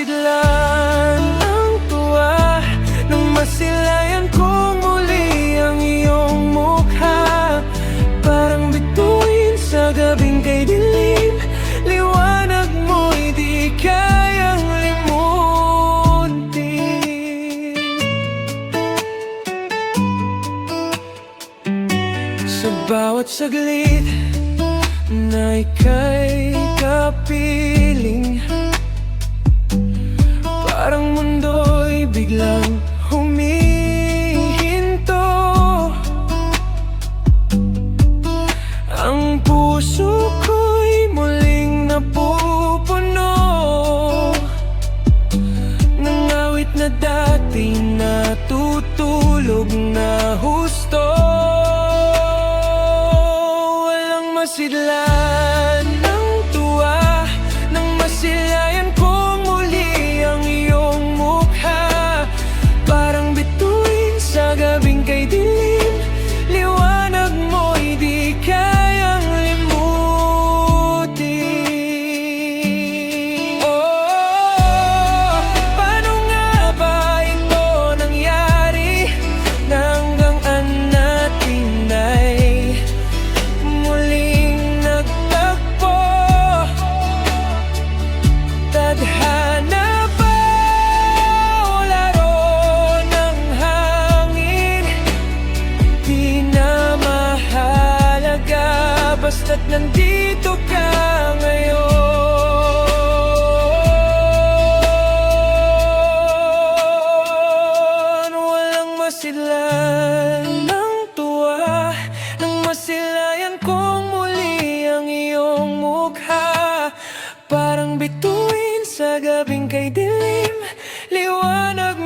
masidlan ang tuwa nang masilayan kong muli ang iyong mukha. Parang bituin sa gabing kay dilim, liwanag mo'y di kayang limutin. Sa bawat saglit na ika'y kapiling, parang mundo'y biglang humihinto. Ang puso ko'y muling napupuno ng awit na dating natutulog na husto. Walang masidlan ng tuwa nang masilayan kong muli ang iyong mukha. Parang bituin sa gabing kay dilim, liwanag mo'y di kayang limutin. Oh, paano nga ba ito nangyari na hanggang natin ay muling nagtagpo? Tadhana ba o laro ng hangin? Di na mahalaga, basta't nandito ka ngayon. Walang masidlan ng tuwa nang masilayan kong muli ang iyong mukha. Parang bituin sa gabing kay dilim, liwanag